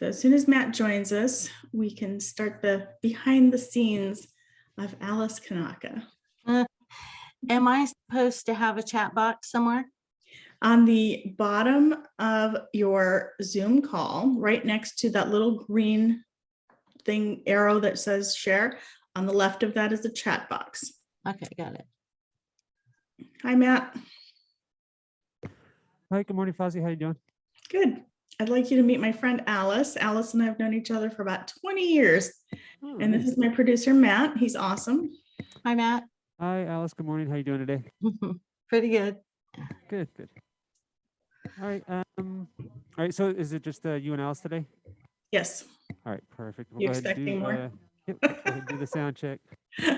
So as soon as Matt joins us, we can start the behind the scenes of Alice Kanaka. Am I supposed to have a chat box somewhere? On the bottom of your Zoom call, right next to that little green thing arrow that says share, on the left of that is a chat box. Okay, got it. Hi, Matt. Hi, good morning, Fozzie. How you doing? Good. I'd like you to meet my friend Alice. Alice and I have known each other for about 20 years. Oh, And this is my producer, Matt. He's awesome. Hi, Matt. Hi, Alice. Good morning. How you doing today? Pretty good. Good, good. All right. So is it just you and Alice today? Yes. All right, perfect. We'll You go ahead and expecting more? Yep, let's go ahead and do the sound check. All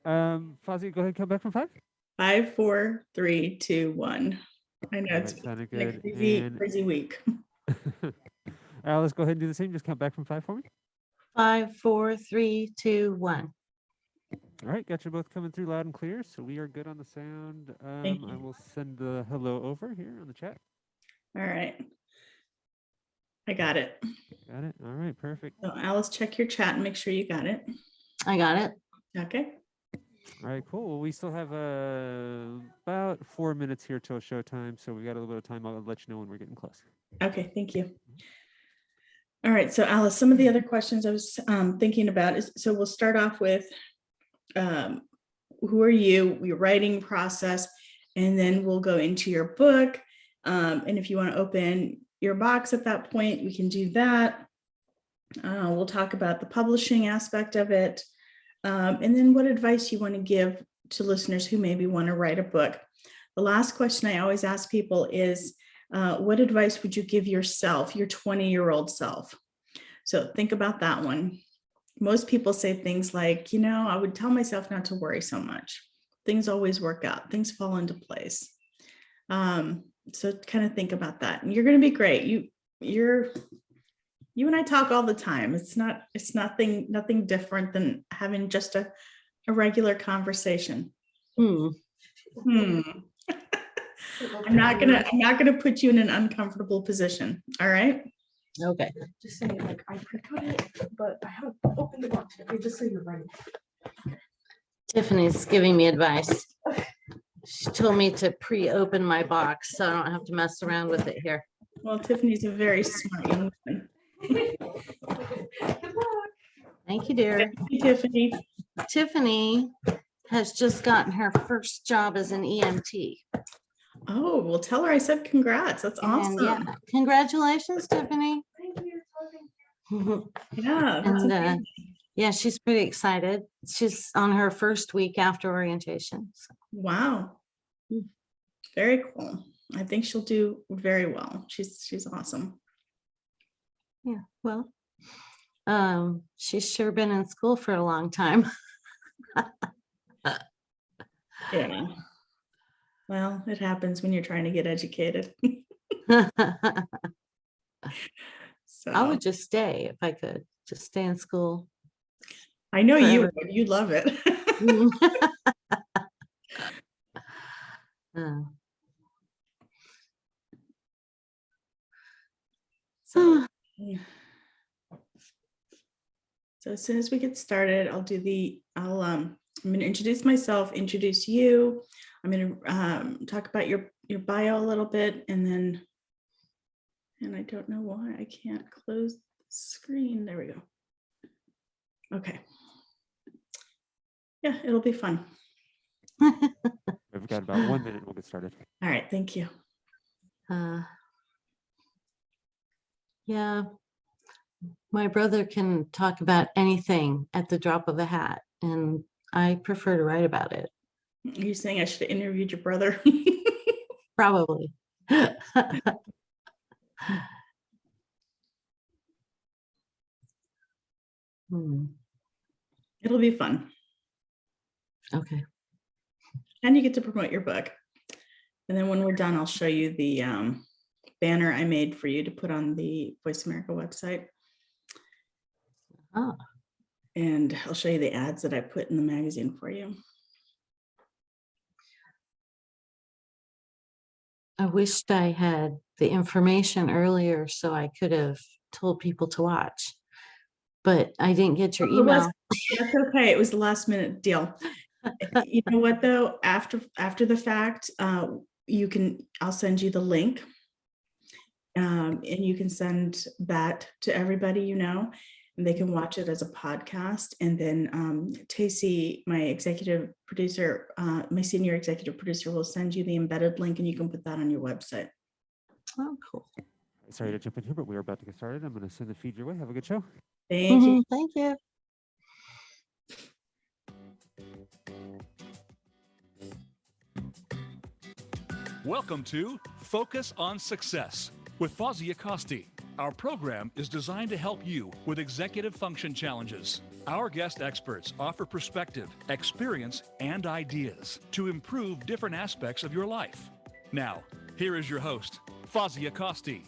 right. Fozzie, go ahead and come back from 5. 5, 4, 3, 2, 1. I know it's sounded been a good. crazy week. Alice, go ahead and do the same. Just count back from 5 for me. 5, 4, 3, 2, 1. All right, got you both coming through loud and clear. So we are good on the sound. Thank you. I will send the hello over here on the chat. All right. I got it. Got it. All right, perfect. So Alice, check your chat and make sure you got it. I got it. Okay. All right, cool. Well, we still have about 4 minutes here till showtime, so we got a little bit of time. I'll let you know when we're getting close. Okay, thank you. All right, so Alice, some of the other questions I was thinking about is, so we'll start off with who are you, your writing process, and then we'll go into your book. And if you want to open your box at that point, we can do that. We'll talk about the publishing aspect of it. And then what advice you want to give to listeners who maybe want to write a book. The last question I always ask people is, what advice would you give yourself, your 20-year-old self? So think about that one. Most people say things like, I would tell myself not to worry so much. Things always work out. Things fall into place. So kind of think about that. And you're going to be great. You and I talk all the time. It's nothing different than having just a regular conversation. I'm not gonna put you in an uncomfortable position. All right. Okay. Just saying, like, I pre-cut it, but I haven't opened the box yet. Just so you're ready. Tiffany's giving me advice. She told me to pre-open my box so I don't have to mess around with it here. Well, Tiffany's a very smart young woman. Good luck. Thank you, dear. Thank you, Tiffany. Tiffany has just gotten her first job as an EMT. Oh, well, tell her I said congrats. That's awesome. And yeah, congratulations, Tiffany. Thank you. Yeah. That's And amazing. yeah, she's pretty excited. She's on her first week after orientation. So. Wow. Very cool. I think she'll do very well. She's awesome. Yeah, well, she's sure been in school for a long time. Yeah. Well, it happens when you're trying to get educated. So I would just stay if I could, just stay in school. I know forever. you love it. So as soon as we get started, I'm going to introduce myself, introduce you. I'm going to talk about your bio a little bit, and I don't know why I can't close the screen. There we go. Okay. Yeah, it'll be fun. We've got about 1 minute. We'll get started. All right. Thank you. Yeah, my brother can talk about anything at the drop of a hat, and I prefer to write about it. Are you saying I should have interviewed your brother? Probably. It'll be fun. Okay. And you get to promote your book. And then when we're done, I'll show you the banner I made for you to put on the Voice America website. Oh. And I'll show you the ads that I put in the magazine for you. I wished I had the information earlier so I could have told people to watch, but I didn't get your It was, email. that's okay. It was the last minute deal. You know what though? After the fact, I'll send you the link. And you can send that to everybody, and they can watch it as a podcast. And then Tacey, my executive producer, my senior executive producer, will send you the embedded link and you can put that on your website. Oh, cool. Sorry to jump in here, but we're about to get started. I'm going to send the feed your way. Have a good show. Thank you. Thank you. Welcome to Focus on Success with Fawzia Costi. Our program is designed to help you with executive function challenges. Our guest experts offer perspective, experience, and ideas to improve different aspects of your life. Now, here is your host, Fawzia Costi.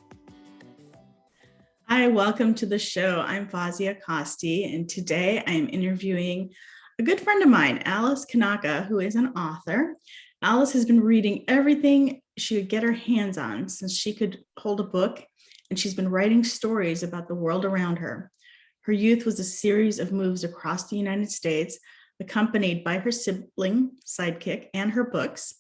Hi, welcome to the show. I'm Fawzia Costi, and today I'm interviewing a good friend of mine, Alice Kanaka, who is an author. Alice has been reading everything she could get her hands on since she could hold a book, and she's been writing stories about the world around her. Her youth was a series of moves across the United States, accompanied by her sibling, sidekick, and her books.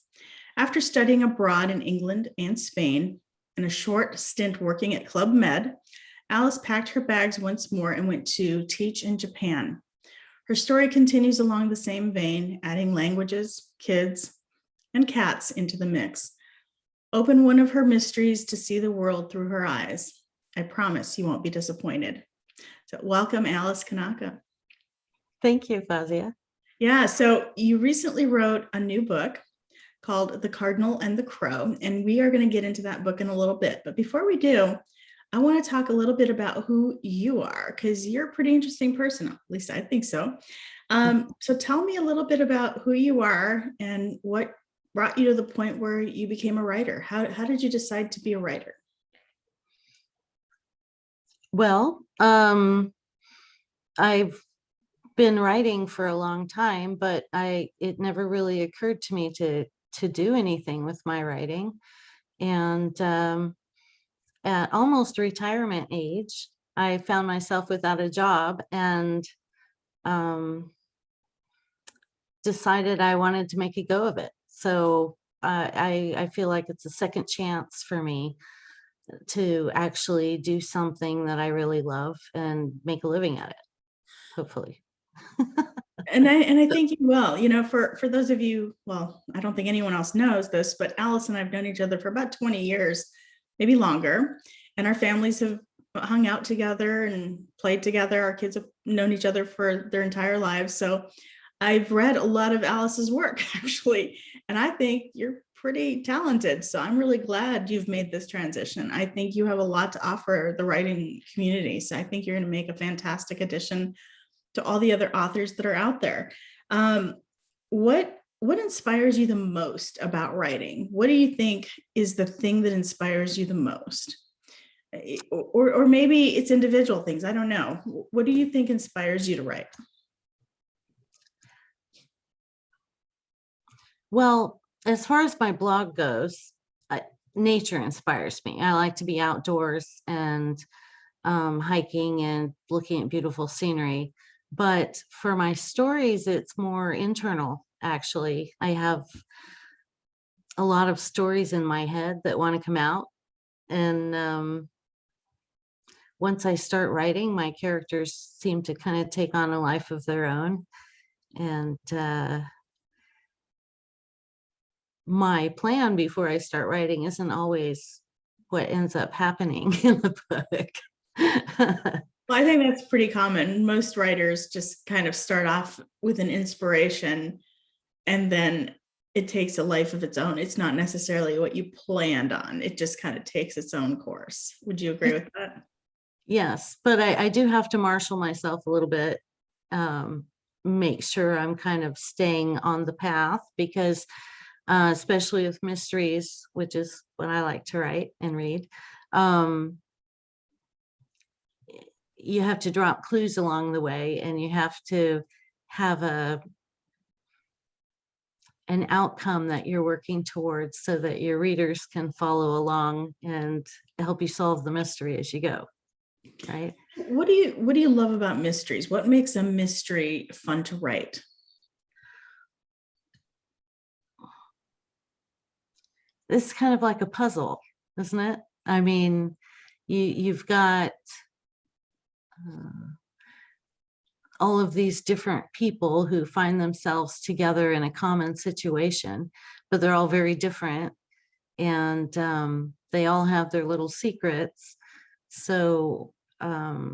After studying abroad in England and Spain, and a short stint working at Club Med, Alice packed her bags once more and went to teach in Japan. Her story continues along the same vein, adding languages, kids, and cats into the mix. Open one of her mysteries to see the world through her eyes. I promise you won't be disappointed. So welcome, Alice Kanaka. Thank you, Fawzia. Yeah, so you recently wrote a new book called The Cardinal and the Crow, and we are going to get into that book in a little bit. But before we do, I want to talk a little bit about who you are, because you're a pretty interesting person. At least I think so. So tell me a little bit about who you are and what brought you to the point where you became a writer. How did you decide to be a writer? Well, I've been writing for a long time, but it never really occurred to me to do anything with my writing. And at almost retirement age, I found myself without a job and decided I wanted to make a go of it. So I feel like it's a second chance for me to actually do something that I really love and make a living at it, hopefully. And I think you will. For those of you, well, I don't think anyone else knows this, but Alice and I've known each other for about 20 years, maybe longer. And our families have hung out together and played together. Our kids have known each other for their entire lives. So I've read a lot of Alice's work, actually, and I think you're pretty talented. So I'm really glad you've made this transition. I think you have a lot to offer the writing community. So I think you're going to make a fantastic addition to all the other authors that are out there. What inspires you the most about writing? What do you think is the thing that inspires you the most? Or maybe it's individual things. I don't know. What do you think inspires you to write? Well, as far as my blog goes, nature inspires me. I like to be outdoors and hiking and looking at beautiful scenery. But for my stories, it's more internal, actually. I have a lot of stories in my head that want to come out. And once I start writing, my characters seem to kind of take on a life of their own. And my plan before I start writing isn't always what ends up happening in the book. Well, I think that's pretty common. Most writers just kind of start off with an inspiration and then it takes a life of its own. It's not necessarily what you planned on. It just kind of takes its own course. Would you agree with that? Yes, but I do have to marshal myself a little bit, make sure I'm kind of staying on the path because especially with mysteries, which is what I like to write and read, you have to drop clues along the way and you have to have an outcome that you're working towards so that your readers can follow along and help you solve the mystery as you go, right? What do you love about mysteries? What makes a mystery fun to write? It's kind of like a puzzle, isn't it? I mean, you've got all of these different people who find themselves together in a common situation, but they're all very different, and they all have their little secrets. So I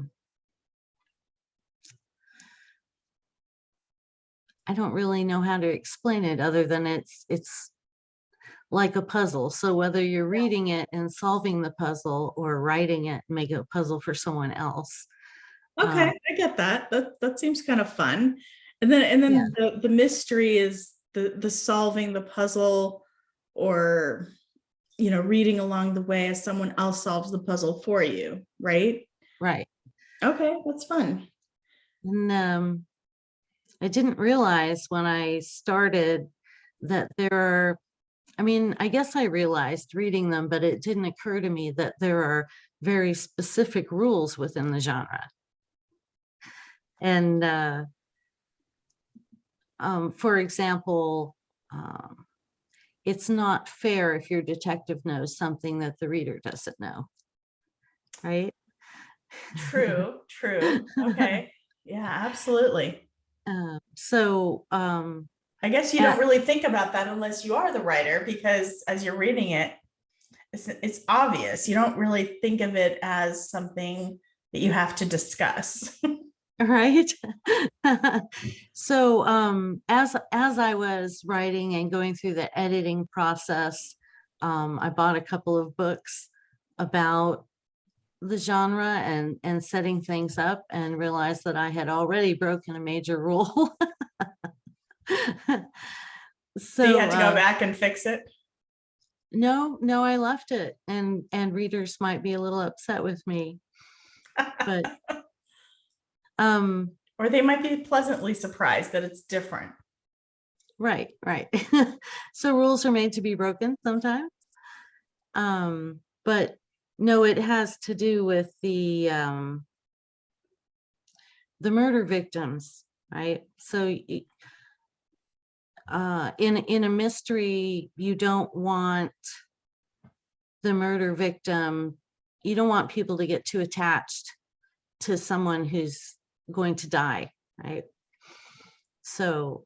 don't really know how to explain it other than it's like a puzzle. So whether you're reading it and solving the puzzle or writing it and make a puzzle for someone else. Okay, I get that. That seems kind of fun. And then Yeah. the mystery is the solving the puzzle, or reading along the way as someone else solves the puzzle for you, right? Right. Okay, that's fun. And I didn't realize when I started that there are, I mean, I guess I realized reading them, but it didn't occur to me that there are very specific rules within the genre. And for example, it's not fair if your detective knows something that the reader doesn't know, right? True. Okay. Yeah, absolutely. So I guess you don't really think about that unless you are the writer, because as you're reading it, it's obvious. You don't really think of it as something that you have to discuss. right. So as I was writing and going through the editing process, I bought a couple of books about the genre and setting things up, and realized that I had already broken a major rule. So you had to go So back and fix it. no, I left it, and readers might be a little upset with me, but Or they might be pleasantly surprised that it's different. right. So rules are made to be broken sometimes. But no, it has to do with the murder victims, right? So in a mystery, you don't want the murder victim, you don't want people to get too attached to someone who's going to die, right? So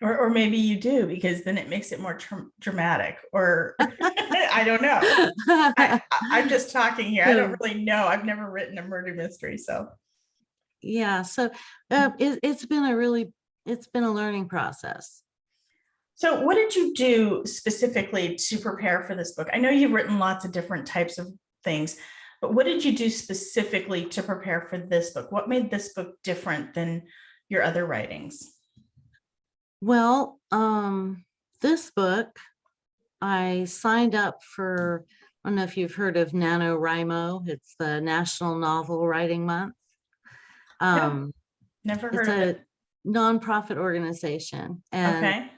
Or maybe you do, because then it makes it more dramatic, or I don't know. I'm just talking here. I don't really know. I've never written a murder mystery, so. Yeah, so it's been a learning process. So what did you do specifically to prepare for this book? I know you've written lots of different types of things, but what did you do specifically to prepare for this book? What made this book different than your other writings? Well, this book, I signed up for, I don't know if you've heard of NaNoWriMo. It's the National Novel Writing Month. Never heard It's of a it. nonprofit organization, and Okay.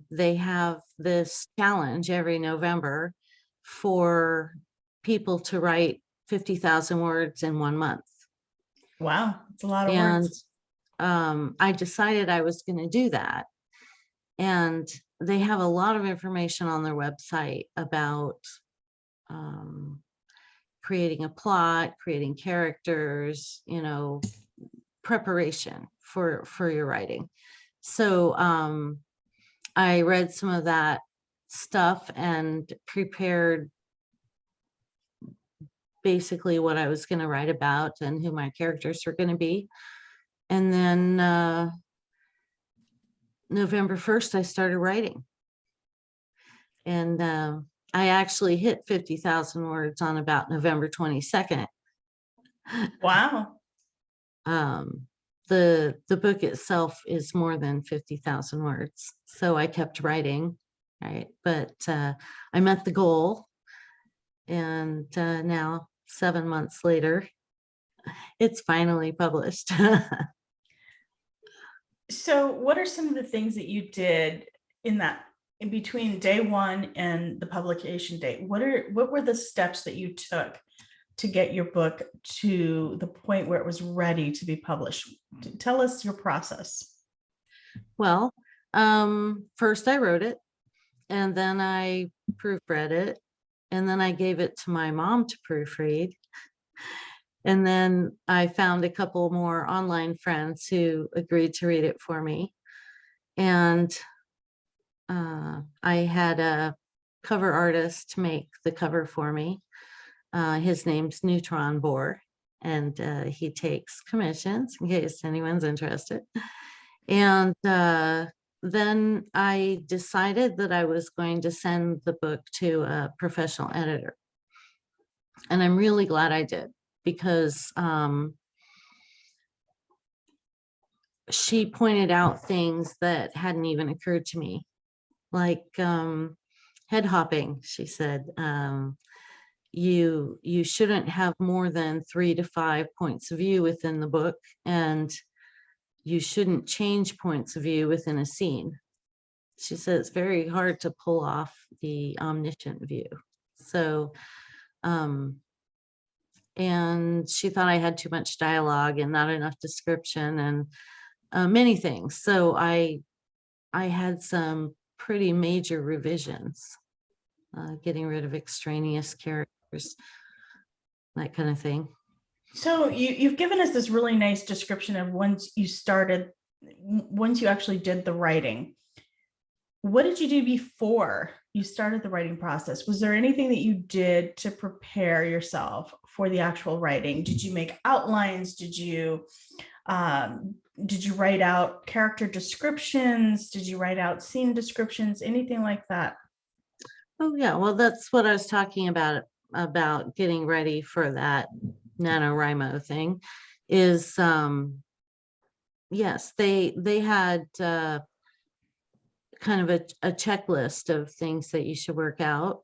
they have this challenge every November for people to write 50,000 words in 1 month. Wow, it's a lot of And words. I decided I was going to do that. And they have a lot of information on their website about creating a plot, creating characters, preparation for your writing. So I read some of that stuff and prepared basically what I was going to write about and who my characters were going to be. And then November 1st, I started writing. And I actually hit 50,000 words on about November 22nd. Wow. The book itself is more than 50,000 words. So I kept writing, right? But I met the goal. And now 7 months later, it's finally published. So what are some of the things that you did in between day one and the publication date? What were the steps that you took to get your book to the point where it was ready to be published? Tell us your process. Well, first I wrote it, and then I proofread it, and then I gave it to my mom to proofread. And then I found a couple more online friends who agreed to read it for me. And I had a cover artist to make the cover for me. His name's Neutron Bohr, and he takes commissions in case anyone's interested. And then I decided that I was going to send the book to a professional editor. And I'm really glad I did, because she pointed out things that hadn't even occurred to me, like head hopping. She said, you shouldn't have more than 3 to 5 points of view within the book, and you shouldn't change points of view within a scene. She said it's very hard to pull off the omniscient view. So, and she thought I had too much dialogue and not enough description, and many things. So I had some pretty major revisions, getting rid of extraneous characters, that kind of thing. So you've given us this really nice description of once you actually did the writing. What did you do before you started the writing process? Was there anything that you did to prepare yourself for the actual writing? Did you make outlines? Did you write out character descriptions? Did you write out scene descriptions? Anything like that? Oh yeah, well, that's what I was talking about getting ready for that NaNoWriMo thing. Is yes, they had kind of a checklist of things that you should work out.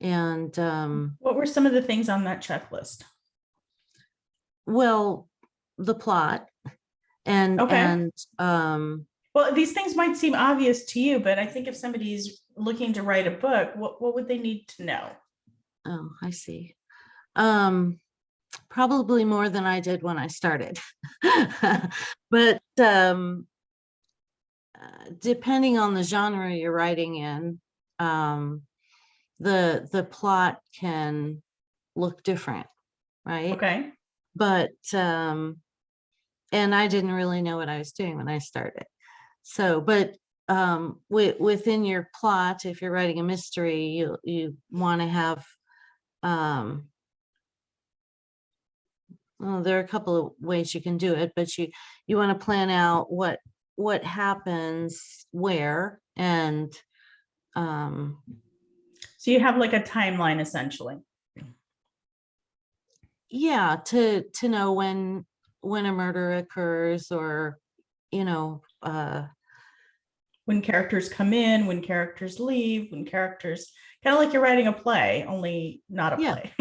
And what were some of the things on that checklist? Well, the plot and Okay. Well, these things might seem obvious to you, but I think if somebody's looking to write a book, what would they need to know? Oh, I see. Probably more than I did when I started. But depending on the genre you're writing in, the plot can look different, right? Okay. But and I didn't really know what I was doing when I started. So, but within your plot, if you're writing a mystery, you want to have well, there are a couple of ways you can do it, but you want to plan out what happens where, and so you have like a timeline essentially. yeah, to know when a murder occurs, or when characters come in, when characters leave, when characters, kind of like you're writing a play, only not a play.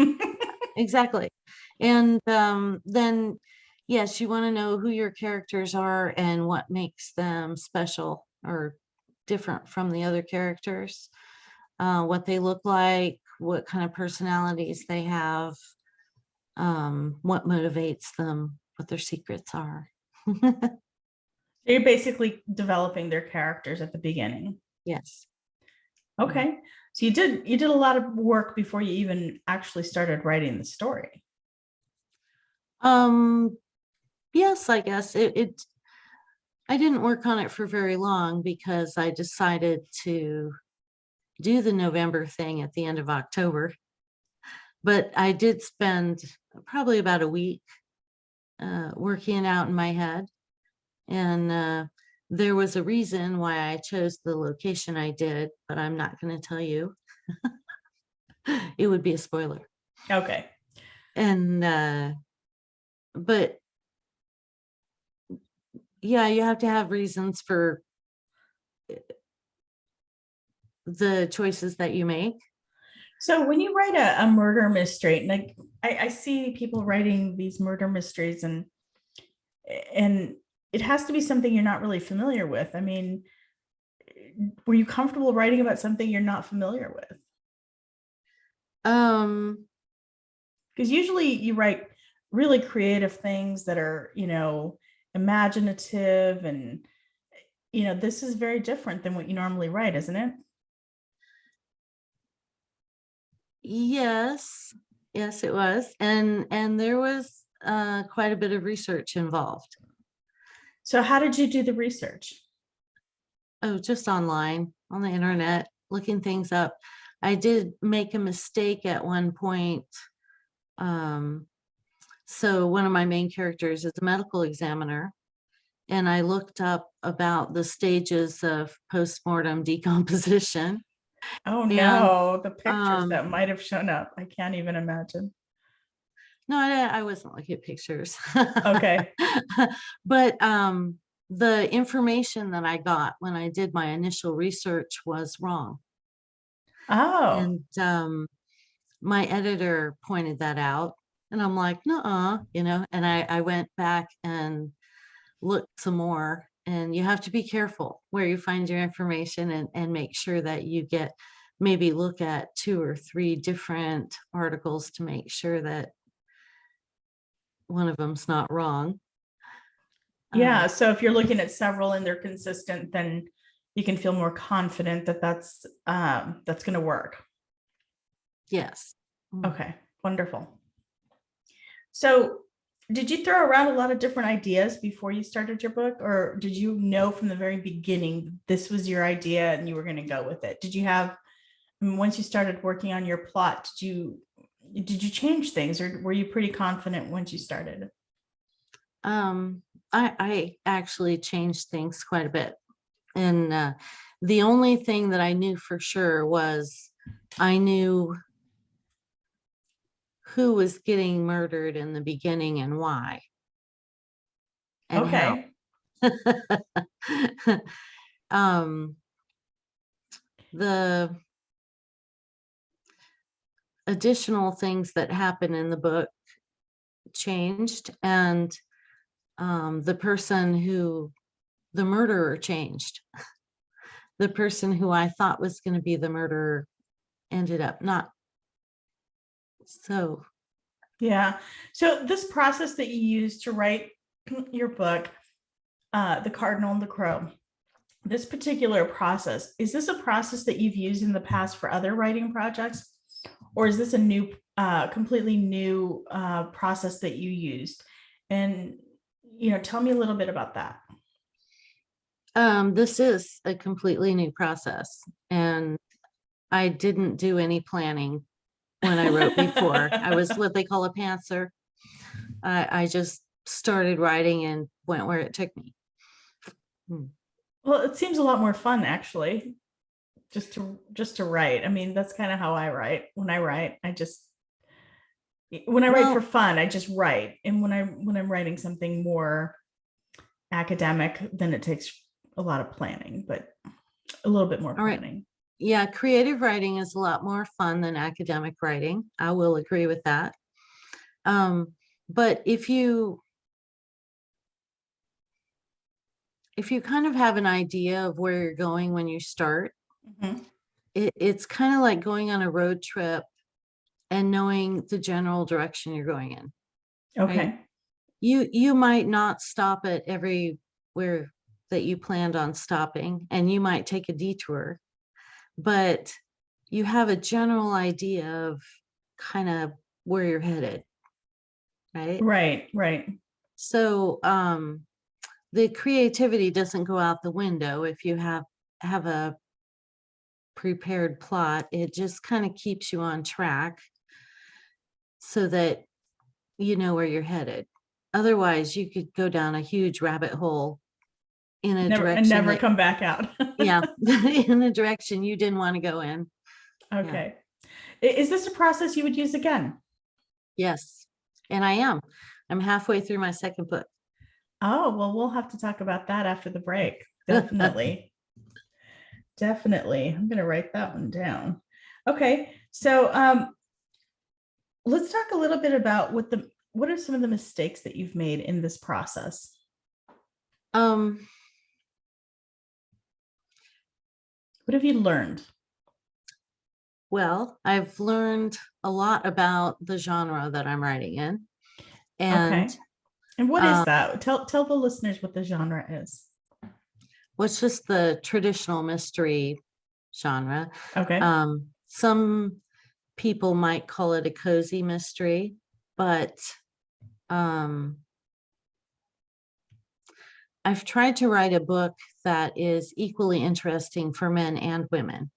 Exactly. And then yes, you want to know who your characters are and what makes them special or different from the other characters, what they look like, what kind of personalities they have, what motivates them, what their secrets are. You're basically developing their characters at the beginning. Yes. Okay. So you did a lot of work before you even actually started writing the story. Yes, I guess I didn't work on it for very long because I decided to do the November thing at the end of October. But I did spend probably about a week working it out in my head. And there was a reason why I chose the location I did, but I'm not going to tell you. It would be a spoiler. Okay. And but yeah, you have to have reasons for the choices that you make. So when you write a murder mystery, like I see people writing these murder mysteries, and it has to be something you're not really familiar with. I mean, were you comfortable writing about something you're not familiar with? Um, Because usually you write really creative things that are, imaginative, and this is very different than what you normally write, isn't it? yes, yes, it was. And there was quite a bit of research involved. So how did you do the research? Oh, just online, on the internet, looking things up. I did make a mistake at one point. So one of my main characters is a medical examiner, and I looked up about the stages of postmortem decomposition. Oh And no, the pictures um, that might have shown up. I can't even imagine. no, I wasn't looking at pictures. Okay. But the information that I got when I did my initial research was wrong. Oh, And my editor pointed that out, and I'm like, nuh-uh, and I went back and looked some more. And you have to be careful where you find your information, and make sure that you maybe look at 2 or 3 different articles to make sure that one of them's not wrong. yeah. So if you're looking at several and they're consistent, then you can feel more confident that that's going to work. Yes. Okay, wonderful. So did you throw around a lot of different ideas before you started your book, or did you know from the very beginning this was your idea and you were going to go with it? Did you have, once you started working on your plot, did you change things, or were you pretty confident once you started? I actually changed things quite a bit. And the only thing that I knew for sure was I knew who was getting murdered in the beginning and why and how. Okay. The additional things that happen in the book changed, and the murderer changed. The person who I thought was going to be the murderer ended up not. So Yeah. So this process that you use to write your book, The Cardinal and the Crow, this particular process, is this a process that you've used in the past for other writing projects? Or is this a new, completely new process that you used? And, tell me a little bit about that. this is a completely new process, and I didn't do any planning when I wrote before. I was what they call a pantser. I just started writing and went where it took me. Well, it seems a lot more fun, actually, just to write. I mean, that's kind of how I write. When I write, when I write for fun, I just write. And when I'm writing something more academic, then it takes a lot of planning, but a little bit more planning. Yeah, creative writing is a lot more fun than academic writing. I will agree with that. But if you kind of have an idea of where you're going when you start, it's kind of like going on a road trip and knowing the general direction you're going in. Okay. Right? You might not stop at everywhere that you planned on stopping, and you might take a detour, but you have a general idea of kind of where you're headed. Right. So the creativity doesn't go out the window if you have a prepared plot. It just kind of keeps you on track so that you know where you're headed. Otherwise, you could go down a huge rabbit hole in a direction and never come back out. Yeah, in a direction you didn't want to go in. Okay. Yeah. Is this a process you would use again? Yes, and I'm halfway through my second book. Oh, well, we'll have to talk about that after the break. Definitely. Definitely. I'm going to write that one down. Okay. So let's talk a little bit about what are some of the mistakes that you've made in this process? Um, What have you learned? well, I've learned a lot about the genre that I'm writing in. And Okay. And what is um, that? Tell the listeners what the genre is. what's just the traditional mystery genre. Okay. Some people might call it a cozy mystery, but I've tried to write a book that is equally interesting for men and women,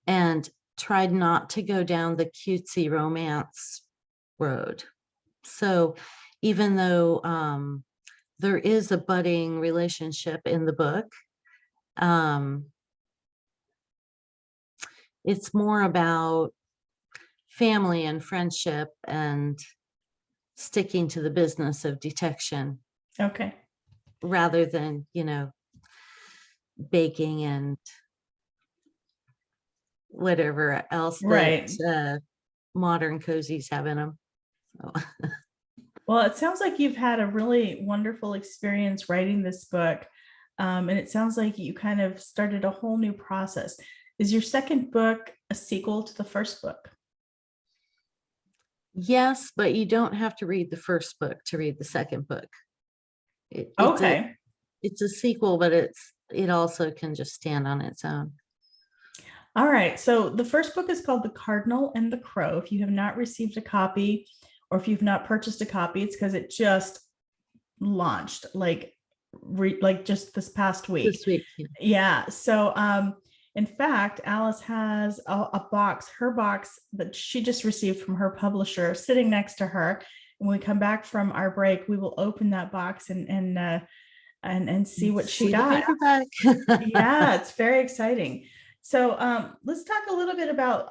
and tried not to go down the cutesy romance road. So even though there is a budding relationship in the book, it's more about family and friendship and sticking to the business of detection Okay. rather than, baking and whatever else Right. that modern cozies have in them. So, Well, it sounds like you've had a really wonderful experience writing this book. And it sounds like you kind of started a whole new process. Is your second book a sequel to the first book? yes, but you don't have to read the first book to read the second book. Okay. It's a sequel, but it also can just stand on its own. All right. So the first book is called The Cardinal and the Crow. If you have not received a copy or if you've not purchased a copy, it's because it just launched like just this past week. This week, yeah. Yeah. So in fact, Alice has a box, her box that she just received from her publisher sitting next to her. When we come back from our break, we will open that box and see what she See the got. paperback. Yeah, it's very exciting. So let's talk a little bit about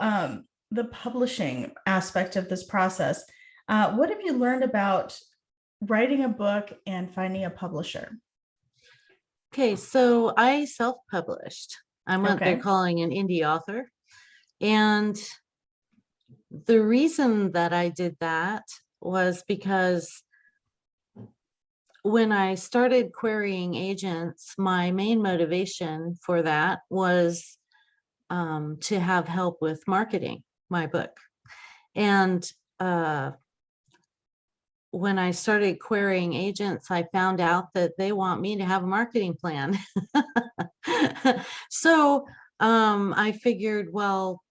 the publishing aspect of this process. What have you learned about writing a book and finding a publisher? Okay, so I self-published. I'm what they're Okay. calling an indie author. And the reason that I did that was because when I started querying agents, my main motivation for that was to have help with marketing my book. And when I started querying agents, I found out that they want me to have a marketing plan. So I figured, well,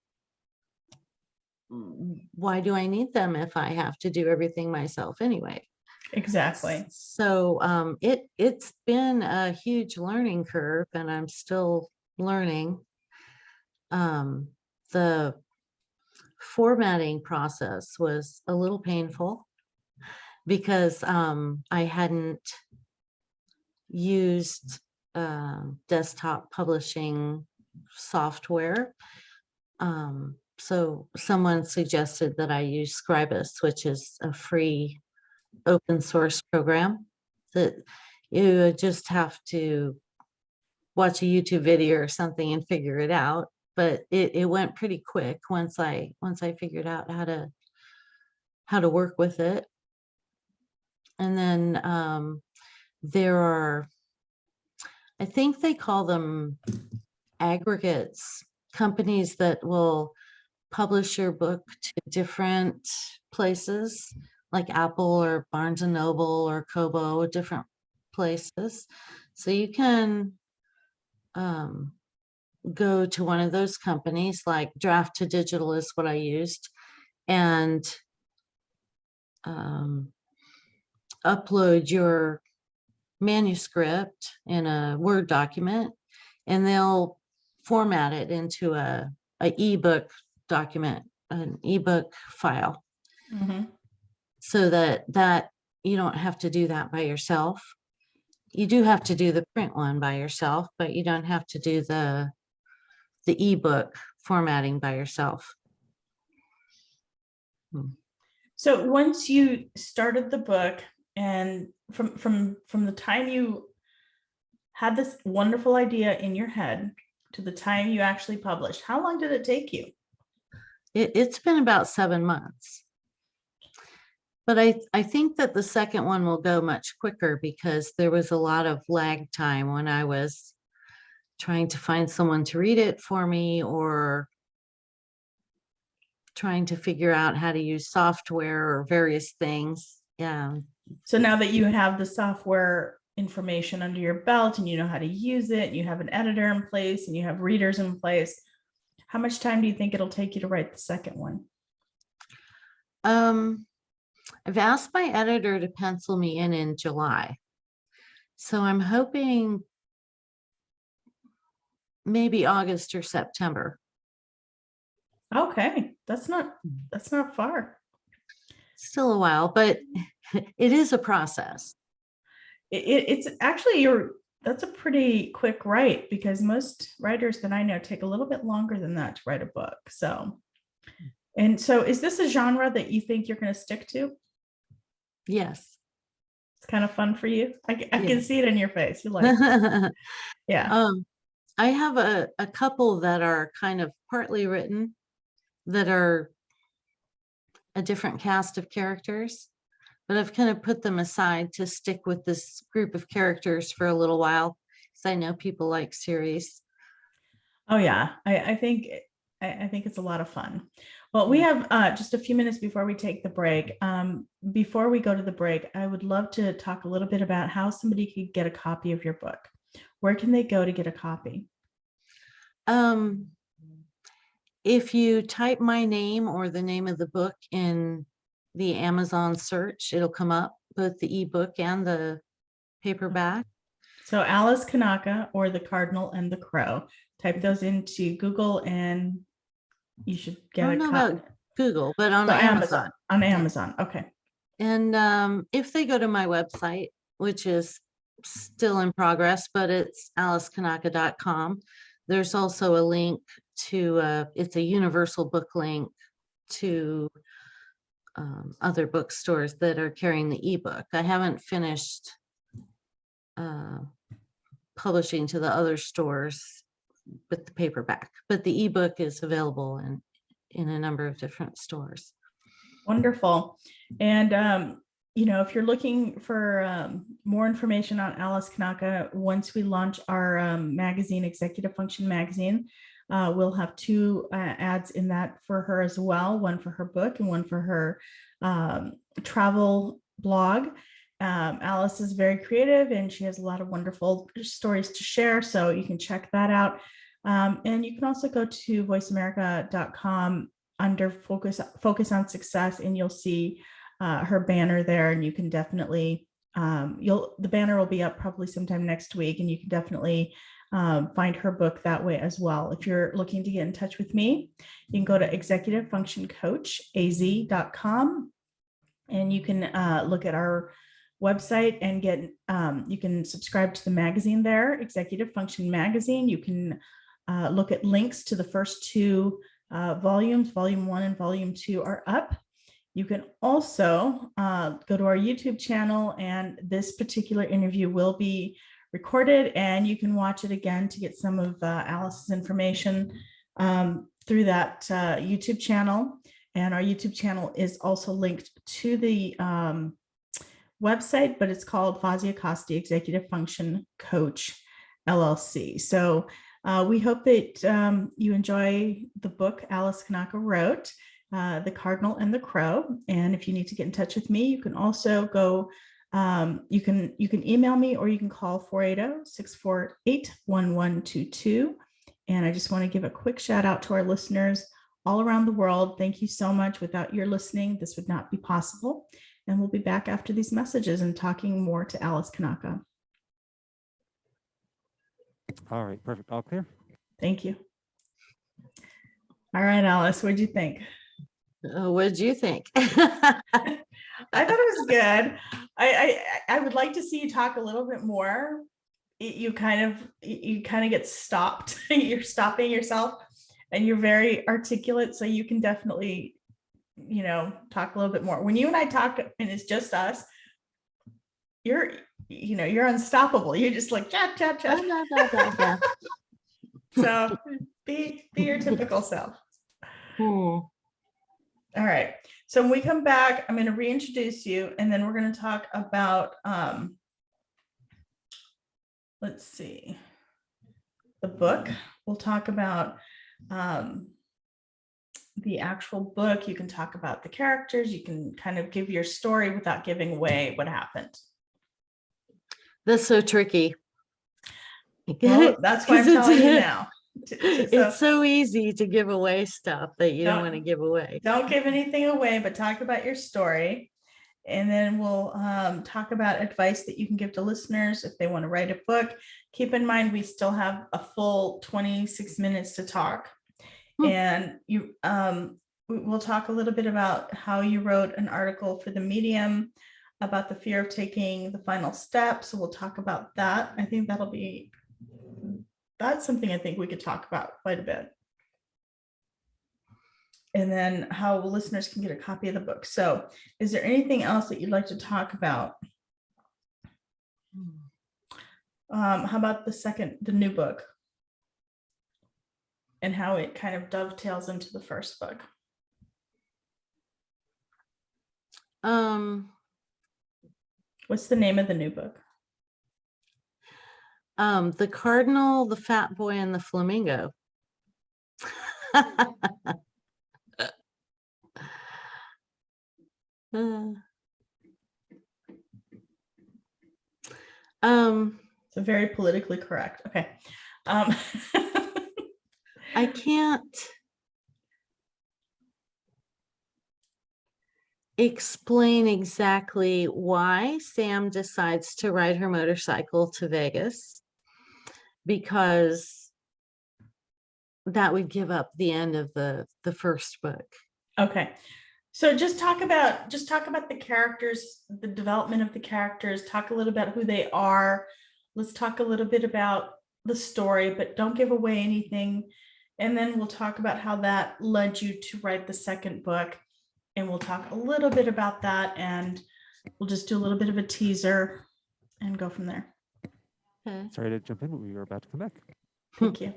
why do I need them if I have to do everything myself anyway? Exactly. So it's been a huge learning curve, and I'm still learning. The formatting process was a little painful because I hadn't used desktop publishing software. So someone suggested that I use Scribus, which is a free open source program that you just have to watch a YouTube video or something and figure it out. But it went pretty quick once I figured out how to work with it. And then there are, I think they call them aggregates, companies that will publish your book to different places like Apple or Barnes and Noble or Kobo, different places. So you can go to one of those companies, like Draft to Digital is what I used, and upload your manuscript in a Word document, and they'll format it into a ebook document, an ebook file, so that you don't have to do that by yourself. You do have to do the print one by yourself, but you don't have to do the ebook formatting by yourself. So once you started the book, and from the time you had this wonderful idea in your head to the time you actually published, how long did it take you? It's been about 7 months. But I think that the second one will go much quicker because there was a lot of lag time when I was trying to find someone to read it for me or trying to figure out how to use software or various things. Yeah. So now that you have the software information under your belt and you know how to use it, and you have an editor in place and you have readers in place, how much time do you think it'll take you to write the second one? I've asked my editor to pencil me in July. So I'm hoping maybe August or September. Okay, that's not far. Still a while, but it is a process. It's actually that's a pretty quick write, because most writers that I know take a little bit longer than that to write a book. So is this a genre that you think you're going to stick to? Yes. It's kind of fun for you. I can Yeah. see it in your face. You like it. Yeah. I have a couple that are kind of partly written that are a different cast of characters, but I've kind of put them aside to stick with this group of characters for a little while because I know people like series. Oh yeah, I think it's a lot of fun. Well, we have just a few minutes before we take the break. Before we go to the break, I would love to talk a little bit about how somebody could get a copy of your book. Where can they go to get a copy? If you type my name or the name of the book in the Amazon search, it'll come up, both the ebook and the paperback. So Alice Kanaka or The Cardinal and the Crow. Type those into Google and you should get I a don't know copy. about Google, but on So Amazon. On Amazon. Okay. And if they go to my website, which is still in progress, but it's alicekanaka.com, there's also a link to, it's a universal book link to other bookstores that are carrying the ebook. I haven't finished publishing to the other stores with the paperback, but the ebook is available in a number of different stores. Wonderful. And if you're looking for more information on Alice Kanaka, once we launch our magazine, Executive Function Magazine, we'll have two ads in that for her as well, one for her book and one for her travel blog. Alice is very creative and she has a lot of wonderful stories to share, so you can check that out. And you can also go to voiceamerica.com under focus on success, and you'll see her banner there, and you can definitely the banner will be up probably sometime next week, and you can definitely find her book that way as well. If you're looking to get in touch with me, you can go to executivefunctioncoachaz.com, and you can look at our website and get you can subscribe to the magazine there, Executive Function Magazine. You can look at links to the first two volumes. Volume 1 and Volume 2 are up. You can also go to our YouTube channel, and this particular interview will be recorded, and you can watch it again to get some of Alice's information through that YouTube channel. And our YouTube channel is also linked to the website, but it's called Fozia Costi Executive Function Coach LLC. So we hope that you enjoy the book Alice Kanaka wrote, The Cardinal and the Crow. And if you need to get in touch with me, you can also go, you can email me, or you can call 480-648-1122. And I just want to give a quick shout out to our listeners all around the world. Thank you so much. Without your listening, this would not be possible. And we'll be back after these messages and talking more to Alice Kanaka. All right, perfect. All clear? Thank you. All right, Alice, what'd you think? What did you think? I thought it was good. I would like to see you talk a little bit more. You kind of get stopped. You're stopping yourself, and you're very articulate, so you can definitely, talk a little bit more. When you and I talk and it's just us, you're unstoppable. You're just like chat. So be your typical self. All right. So when we come back, I'm going to reintroduce you, and then we're going to talk about, let's see, the book. We'll talk about the actual book. You can talk about the characters. You can kind of give your story without giving away what happened. That's so tricky. Well, that's why I'm 'Cause it's- telling you now. It's so easy to give away stuff that you don't Don't- want to give away. Don't give anything away, but talk about your story. And then we'll talk about advice that you can give to listeners if they want to write a book. Keep in mind, we still have a full 26 minutes to talk. And we'll talk a little bit about how you wrote an article for the Medium about the fear of taking the final step. So we'll talk about that. I think that's something I think we could talk about quite a bit. And then how listeners can get a copy of the book. So is there anything else that you'd like to talk about? How about the new book? And how it kind of dovetails into the first book? What's the name of the new book? The Cardinal, the Fat Boy, and the Flamingo. So very politically correct. Okay. I can't explain exactly why Sam decides to ride her motorcycle to Vegas, because that would give up the end of the first book. Okay. So just talk about the characters, the development of the characters, talk a little about who they are. Let's talk a little bit about the story, but don't give away anything. And then we'll talk about how that led you to write the second book. And we'll talk a little bit about that, and we'll just do a little bit of a teaser and go from there. Okay. Sorry to jump in, but we were about to come back. Thank you.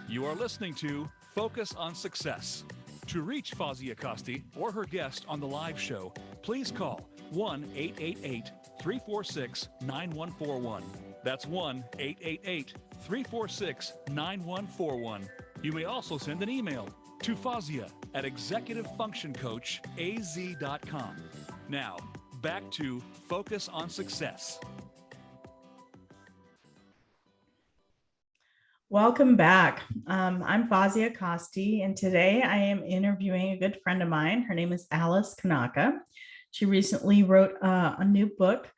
You are listening to Focus on Success. To reach Fozzie Acosti or her guest on the live show, please call 1-888-346-9141. That's 1-888-346-9141. You may also send an email to Fozia at executivefunctioncoachaz.com. Now, back to Focus on Success. Welcome back. I'm Fozzie Acosti, and today I am interviewing a good friend of mine. Her name is Alice Kanaka. She recently wrote a new book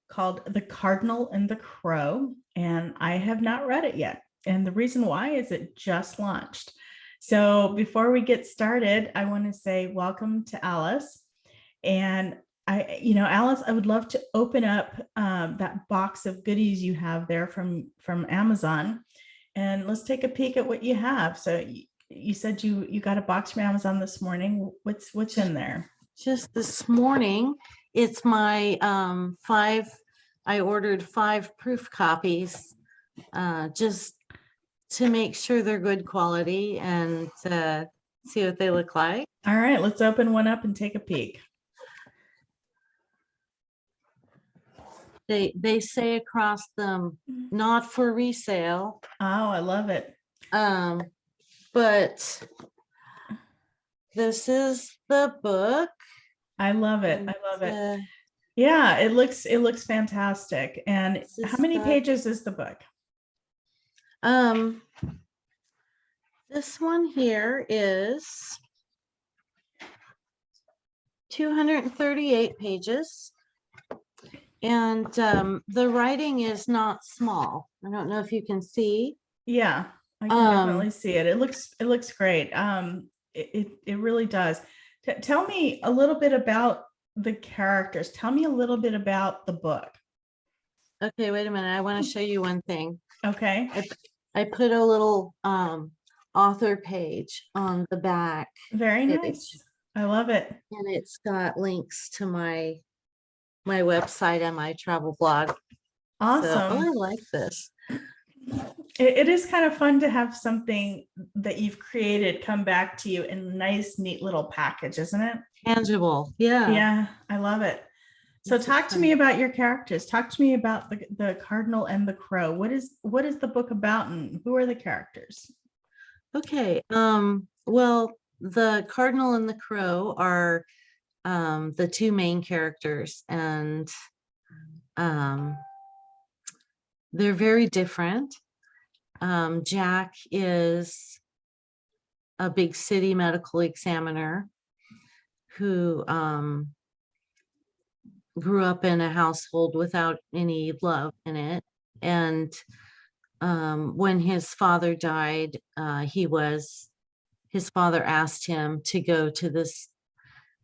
called The Cardinal and the Crow, and I have not read it yet. And the reason why is it just launched. So before we get started, I want to say welcome to Alice. And Alice, I would love to open up that box of goodies you have there from Amazon. And let's take a peek at what you have. So you said you got a box from Amazon this morning. What's in there? Just this morning, it's my I ordered 5 proof copies just to make sure they're good quality and see what they look like. All right, let's open one up and take a peek. They say across them, not for resale. Oh, I love it. But this is the book. I love it. I love it. Yeah, it looks fantastic. And how many pages is the book? This one here is 238 pages. And the writing is not small. I don't know if you can see. Yeah, I can definitely see it. It looks great. It really does. Tell me a little bit about the characters. Tell me a little bit about the book. Okay, wait a minute. I want to show you one thing. Okay. I put a little author page on the back. Very nice. I love it. And it's got links to my website and my travel blog. Awesome. I like this. It is kind of fun to have something that you've created come back to you in a nice, neat little package, isn't it? Tangible. Yeah. Yeah, I love it. So That's talk to me exciting. about your characters. Talk to me about the cardinal and the crow. What is the book about and who are the characters? Okay. Well, the Cardinal and the Crow are the two main characters, and um, they're very different. Jack is a big city medical examiner who grew up in a household without any love in it. And when his father died, his father asked him to go to this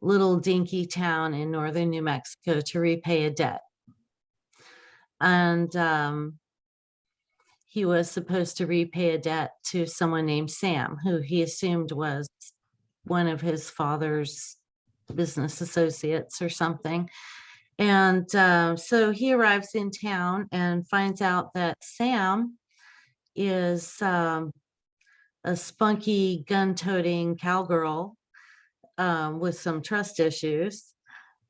little dinky town in northern New Mexico to repay a debt. And he was supposed to repay a debt to someone named Sam, who he assumed was one of his father's business associates or something. And so he arrives in town and finds out that Sam is a spunky, gun-toting cowgirl with some trust issues.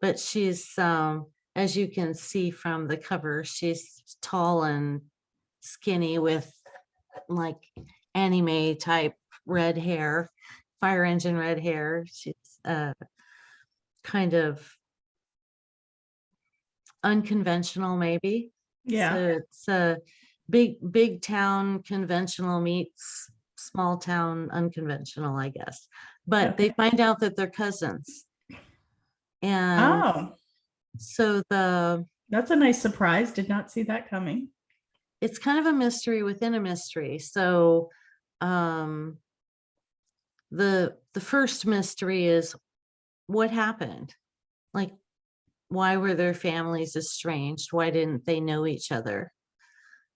But she's, as you can see from the cover, she's tall and skinny with like anime type red hair, fire engine red hair. She's kind of unconventional, maybe. Yeah. So it's a big town conventional meets small town unconventional, I guess. But they Okay. find out that they're cousins. And Oh, so that's a nice surprise. Did not see that coming. it's kind of a mystery within a mystery. So the first mystery is what happened? Like, why were their families estranged? Why didn't they know each other?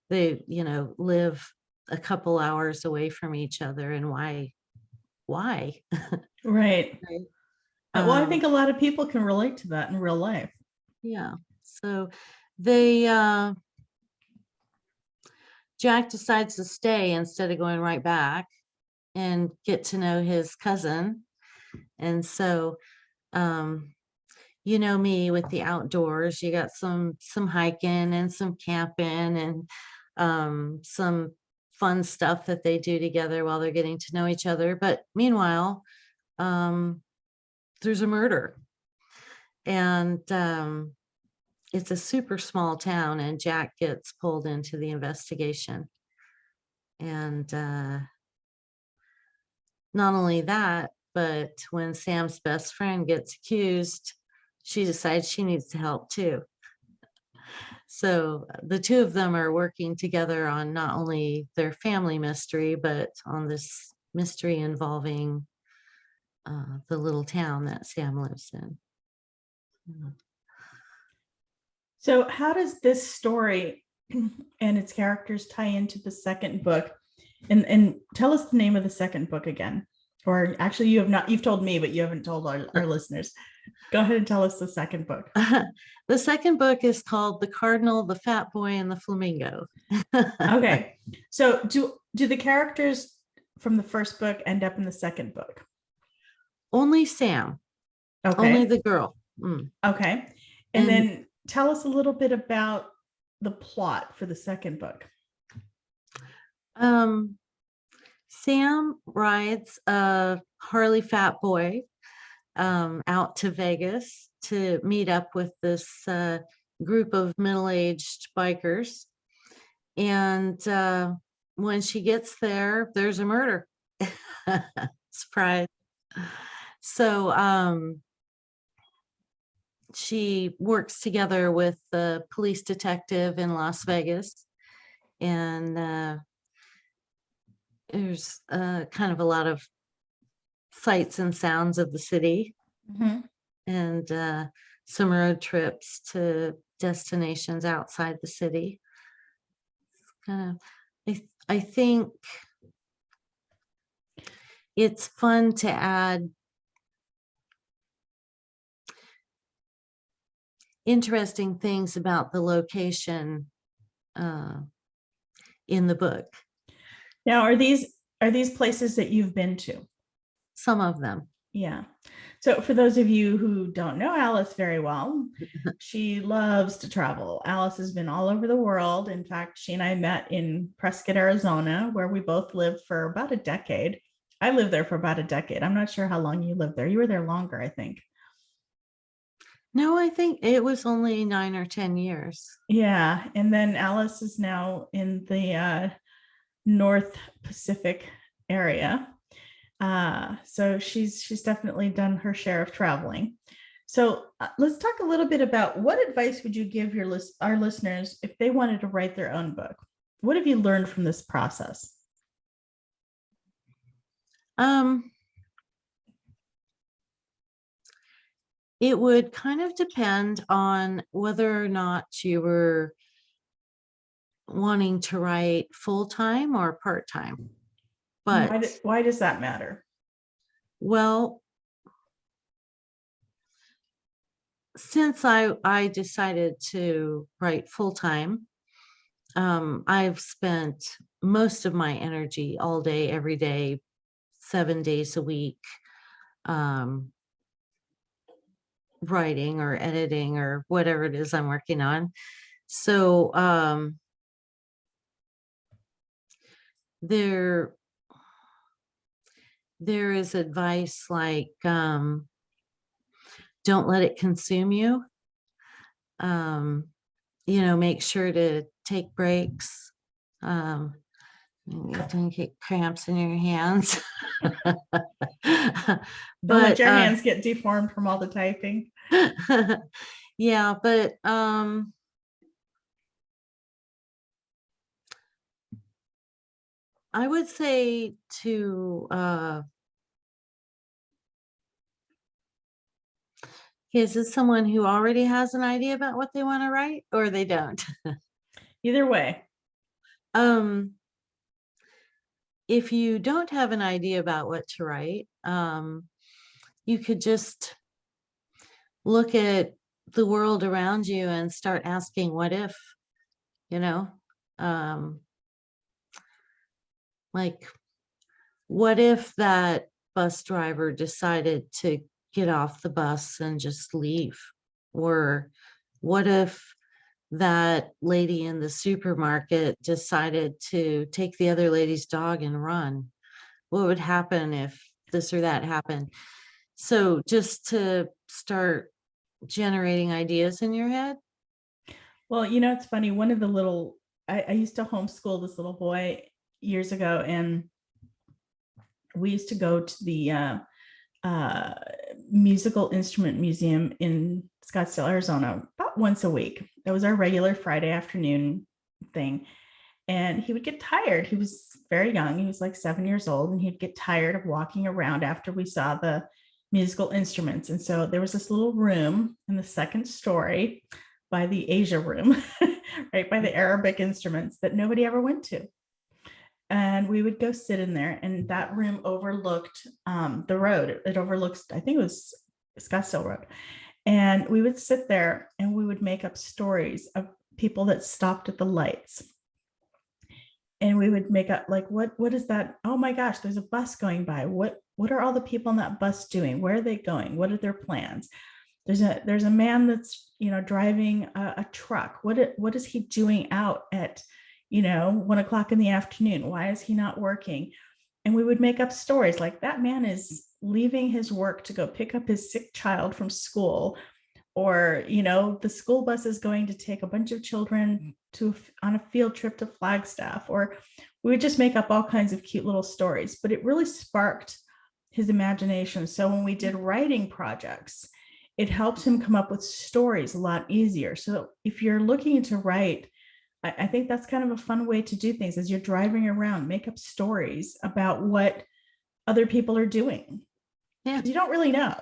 They, live a couple hours away from each other, and why? Right. Right? Well, I think a lot of people can relate to that in real life. Yeah. So they Jack decides to stay instead of going right back and get to know his cousin. And so you know me with the outdoors, you got some hiking and some camping and some fun stuff that they do together while they're getting to know each other. But meanwhile, there's a murder, and it's a super small town, and Jack gets pulled into the investigation. And not only that, but when Sam's best friend gets accused, she decides she needs to help too. So the two of them are working together on not only their family mystery, but on this mystery involving the little town that Sam lives in. So, how does this story and its characters tie into the second book? And tell us the name of the second book again. Or actually, you've told me, but you haven't told our listeners. Go ahead and tell us the second book. The second book is called The Cardinal, the Fat Boy, and the Flamingo. Okay. So do the characters from the first book end up in the second book? Only Sam. Okay. Only the girl. Okay. And then tell us a little bit about the plot for the second book. Sam rides a Harley Fat Boy out to Vegas to meet up with this group of middle-aged bikers. And when she gets there, there's a murder. Surprise. So she works together with the police detective in Las Vegas, and there's kind of a lot of sights and sounds of the city, and some road trips to destinations outside the city. I think it's fun to add interesting things about the location in the book. Now, are these places that you've been to? Some of them. Yeah. So for those of you who don't know Alice very well, she loves to travel. Alice has been all over the world. In fact, she and I met in Prescott, Arizona, where we both lived for about a decade. I lived there for about a decade. I'm not sure how long you lived there. You were there longer, I think. No, I think it was only 9 or 10 years. Yeah. And then Alice is now in the North Pacific area. So she's definitely done her share of traveling. So let's talk a little bit about what advice would you give our listeners if they wanted to write their own book? What have you learned from this process? It would kind of depend on whether or not you were wanting to write full-time or part-time. But why does that matter? Well, since I decided to write full-time, I've spent most of my energy all day, every day, 7 days a week, writing or editing or whatever it is I'm working on. So there is advice like, don't let it consume you. Make sure to take breaks. You don't get cramps in your hands. Don't let your hands get deformed from all the typing. Yeah, but I would say to is it someone who already has an idea about what they want to write, or they don't? Either way. If you don't have an idea about what to write, you could just look at the world around you and start asking, what if, like, what if that bus driver decided to get off the bus and just leave? Or what if that lady in the supermarket decided to take the other lady's dog and run? What would happen if this or that happened? So just to start generating ideas in your head. Well, it's funny. One of the I used to homeschool this little boy years ago, and we used to go to the musical instrument museum in Scottsdale, Arizona, about once a week. That was our regular Friday afternoon thing. And he would get tired. He was very young. He was like 7 years old, and he'd get tired of walking around after we saw the musical instruments. And so there was this little room in the second story by the Asia room, right by the Arabic instruments, that nobody ever went to. And we would go sit in there, and that room overlooked the road. It overlooks, I think it was Scottsdale Road. And we would sit there and we would make up stories of people that stopped at the lights. And we would make up, like, what is that? Oh my gosh, there's a bus going by. What are all the people on that bus doing? Where are they going? What are their plans? There's a man that's, driving a truck. What is he doing out at 1 o'clock in the afternoon? Why is he not working? And we would make up stories like, that man is leaving his work to go pick up his sick child from school, or the school bus is going to take a bunch of children on a field trip to Flagstaff. Or we would just make up all kinds of cute little stories, but it really sparked his imagination. So when we did writing projects, it helped him come up with stories a lot easier. So if you're looking to write, I think that's kind of a fun way to do things. As you're driving around, make up stories about what other people are doing. Yeah, you don't really know.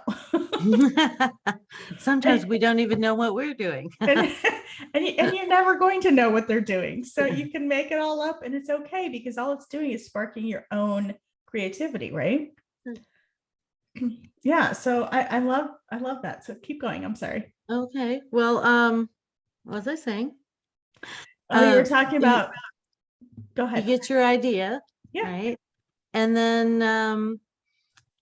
Sometimes we don't even know what we're doing. and you're never going to know what they're doing. So you can make it all up, and it's okay, because all it's doing is sparking your own creativity, right? Yeah. So I love that. So keep going. I'm sorry. Okay. Well, what was I saying? Oh, you were Uh, talking you- about, go You ahead. get your idea, Yeah. right? And then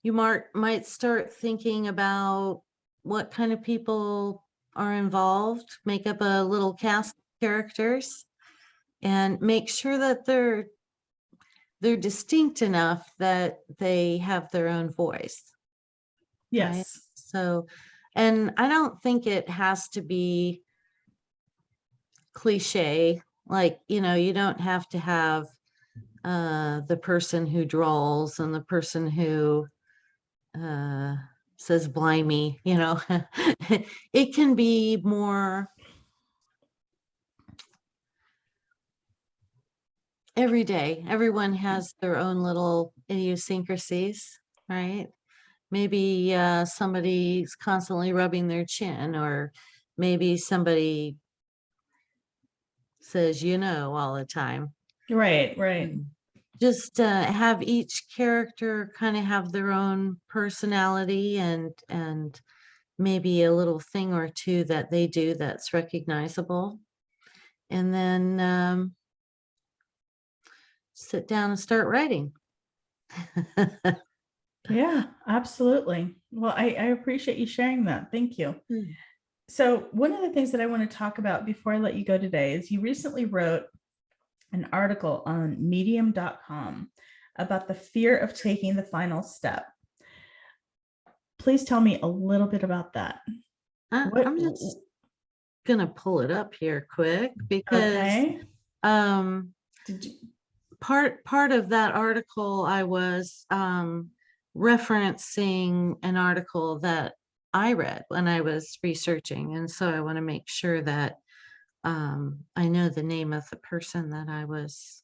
you might start thinking about what kind of people are involved, make up a little cast of characters, and make sure that they're distinct enough that they have their own voice. Right? Yes. So, and I don't think it has to be cliche. Like, you don't have to have the person who draws and the person who says blimey, it can be more every day. Everyone has their own little idiosyncrasies, right? Maybe somebody's constantly rubbing their chin, or maybe somebody says, all the time. Right, right. Just have each character kind of have their own personality and maybe a little thing or two that they do that's recognizable. And then sit down and start writing. Yeah, absolutely. Well, I appreciate you sharing that. Thank you. Mm. So, one of the things that I want to talk about before I let you go today is you recently wrote an article on medium.com about the fear of taking the final step. Please tell me a little bit about that. I'm just gonna pull it up here quick because Okay. um Did you? part of that article I was referencing an article that I read when I was researching, and so I want to make sure that I know the name of the person that I was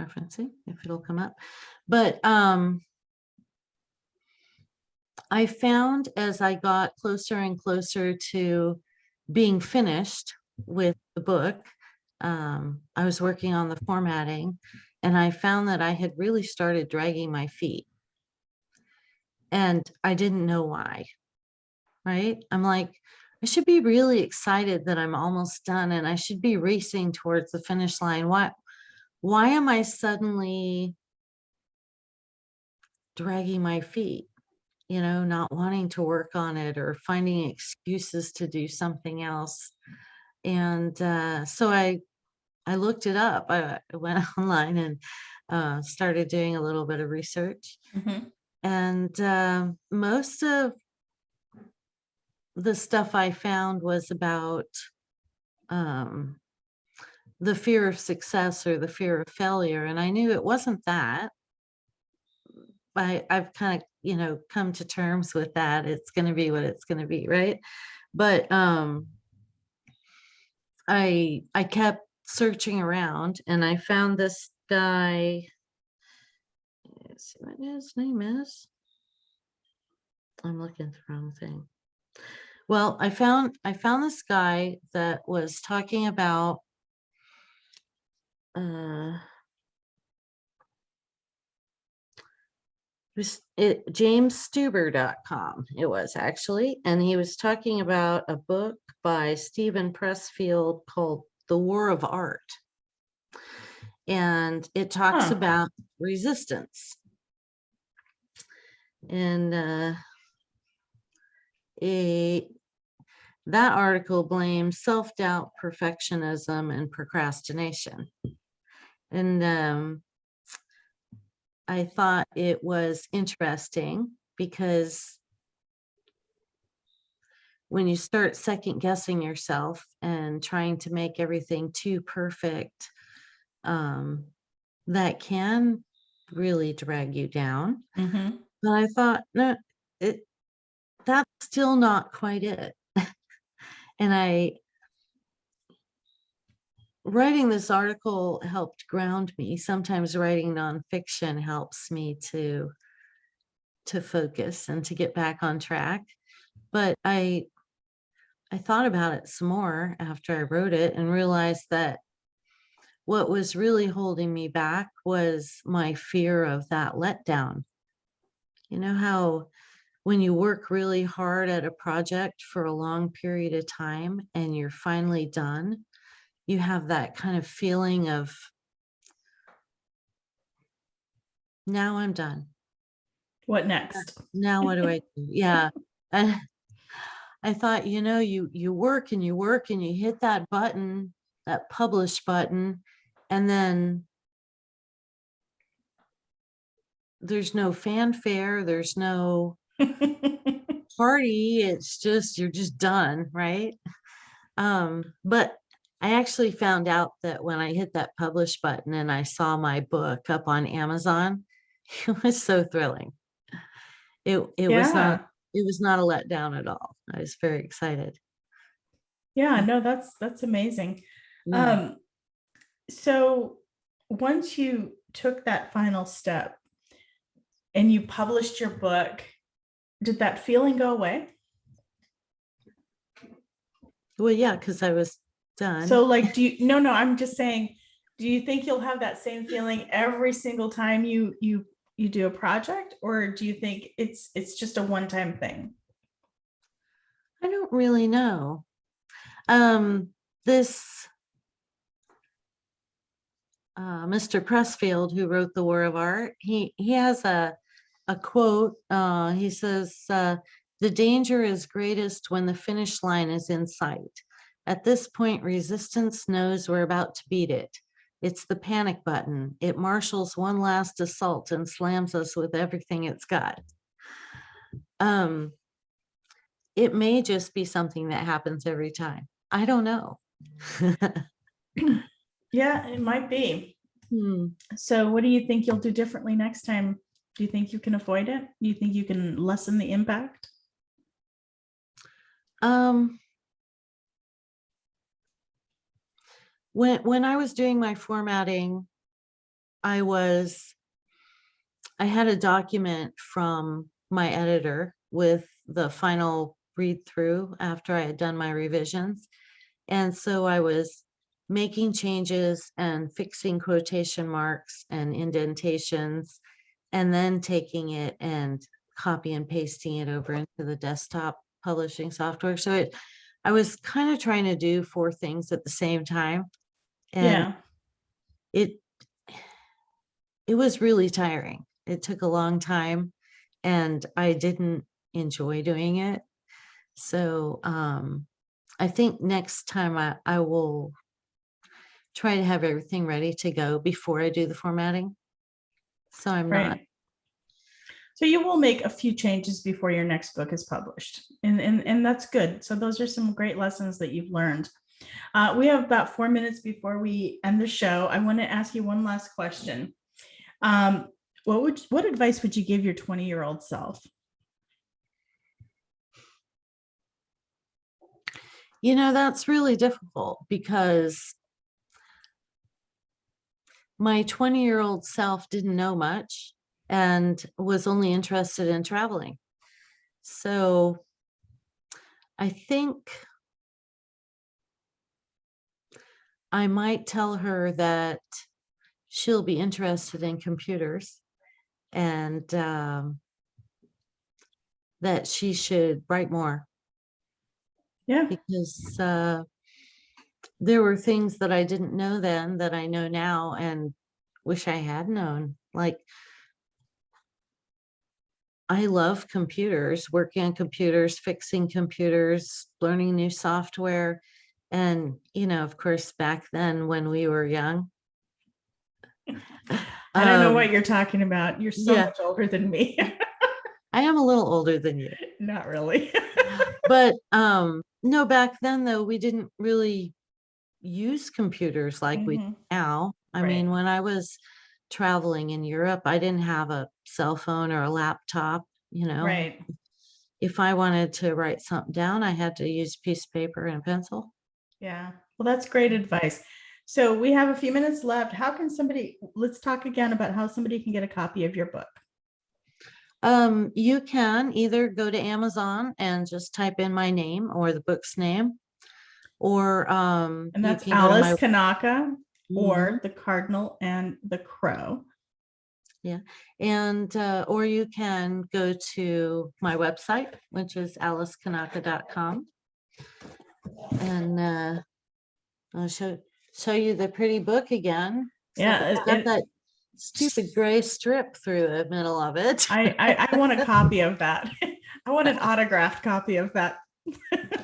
referencing, if it'll come up. But I found as I got closer and closer to being finished with the book, I was working on the formatting, and I found that I had really started dragging my feet. And I didn't know why, right? I'm like, I should be really excited that I'm almost done and I should be racing towards the finish line. Why am I suddenly dragging my feet? Not wanting to work on it or finding excuses to do something else. And so I looked it up. I went online and started doing a little bit of research. Mhm. And most of the stuff I found was about the fear of success or the fear of failure. And I knew it wasn't that. I've kind of, come to terms with that. It's going to be what it's going to be, right? But I kept searching around and I found this guy. Let's see what his name is. I'm looking at the wrong thing. Well, I found this guy that was talking about jamesstuber.com it was actually, and he was talking about a book by Stephen Pressfield called The War of Art, and it talks about resistance. And that article blames self-doubt, perfectionism, and procrastination. And I thought it was interesting because when you start second guessing yourself and trying to make everything too perfect, that can really drag you down. Mhm. But I thought, no, that's still not quite it. And writing this article helped ground me. Sometimes writing nonfiction helps me to focus and to get back on track. But I thought about it some more after I wrote it and realized that what was really holding me back was my fear of that letdown. You know how when you work really hard at a project for a long period of time and you're finally done, you have that kind of feeling of, now I'm done. What next? Now what do I do? Yeah. And I thought, you work and you work and you hit that button, that publish button, and then there's no fanfare, there's no party. It's just, you're just done, right? But I actually found out that when I hit that publish button and I saw my book up on Amazon, it was so thrilling. It Yeah. was not a letdown at all. I was very excited. Yeah, no, that's amazing. Yeah. So once you took that final step and you published your book, did that feeling go away? Well, yeah, because I was done. So like, no, I'm just saying, do you think you'll have that same feeling every single time you do a project, or do you think it's just a one-time thing? I don't really know. This Mr. Pressfield, who wrote The War of Art, he has a quote. He says, "The danger is greatest when the finish line is in sight. At this point, resistance knows we're about to beat it. It's the panic button. It marshals one last assault and slams us with everything it's got." It may just be something that happens every time. I don't know. Yeah, it might be. So what do you think you'll do differently next time? Do you think you can avoid it? Do you think you can lessen the impact? When I was doing my formatting, I had a document from my editor with the final read through after I had done my revisions. And so I was making changes and fixing quotation marks and indentations, and then taking it and copy and pasting it over into the desktop publishing software. So I was kind of trying to do 4 things at the same time. And Yeah. it was really tiring. It took a long time and I didn't enjoy doing it. So I think next time I will try to have everything ready to go before I do the formatting. So I'm not. Right. So you will make a few changes before your next book is published. And that's good. So those are some great lessons that you've learned. We have about 4 minutes before we end the show. I want to ask you one last question. What advice would you give your 20-year-old self? That's really difficult because my 20-year-old self didn't know much and was only interested in traveling. So I think I might tell her that she'll be interested in computers and that she should write more. Yeah. Because there were things that I didn't know then that I know now and wish I had known. Like, I love computers, working on computers, fixing computers, learning new software. And, of course, back then when we were young. I don't know what you're talking about. You're so yeah. much older than me. I am a little older than you. Not really. But no, back then, though, we didn't really use computers like we do now. I mean, when I was traveling in Europe, I didn't have a cell phone or a laptop, Right. If I wanted to write something down, I had to use a piece of paper and a pencil. Yeah. Well, that's great advice. So we have a few minutes left. Let's talk again about how somebody can get a copy of your book. You can either go to Amazon and just type in my name or the book's name, or and that's you can go to Alice my Kanaka or The Cardinal and the Crow. Yeah. And or you can go to my website, which is alicekanaka.com. And I'll show show you the pretty book again. Yeah, Except it's got that stupid gray strip through the middle of it. I want a copy of that. I want an autographed copy of that.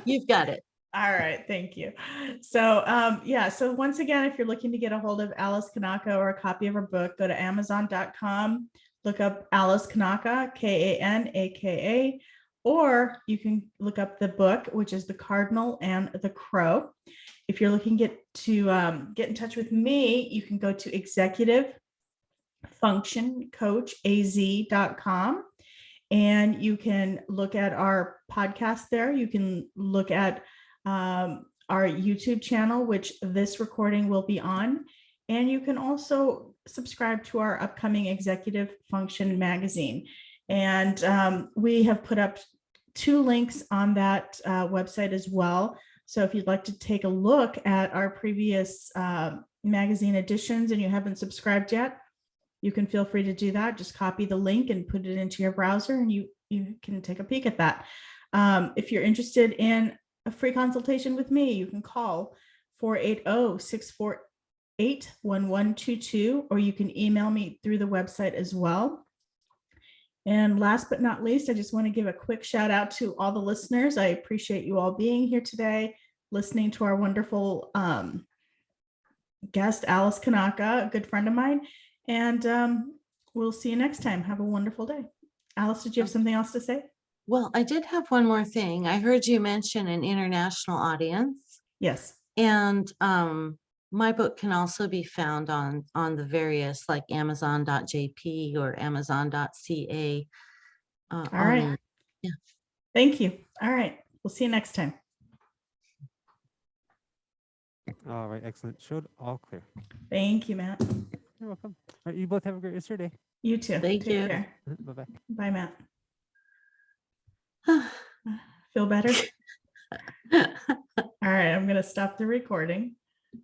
You've got it. All right, thank you. So yeah, so once again, if you're looking to get a hold of Alice Kanaka or a copy of her book, go to Amazon.com, look up Alice Kanaka, Kanaka, or you can look up the book, which is The Cardinal and the Crow. If you're looking get in touch with me, you can go to executivefunctioncoachaz.com. And you can look at our podcast there. You can look at our YouTube channel, which this recording will be on. And you can also subscribe to our upcoming Executive Function magazine. And we have put up 2 links on that website as well. So if you'd like to take a look at our previous magazine editions and you haven't subscribed yet, you can feel free to do that. Just copy the link and put it into your browser and you can take a peek at that. If you're interested in a free consultation with me, you can call 480-648-1122, or you can email me through the website as well. And last but not least, I just want to give a quick shout out to all the listeners. I appreciate you all being here today, listening to our wonderful guest, Alice Kanaka, a good friend of mine. And we'll see you next time. Have a wonderful day. Alice, did you have something else to say? Well, I did have one more thing. I heard you mention an international audience, Yes. and my book can also be found on the various, like Amazon.jp or Amazon.ca. All right. Yeah. Thank you. All right. We'll see you next time. All right, excellent. Showed all clear. Thank you, Matt. You're welcome. All right, you both have a great rest of your day. You too. Thank Take you. care. Bye-bye. Bye, Matt. Feel better? All right. I'm going to stop the recording.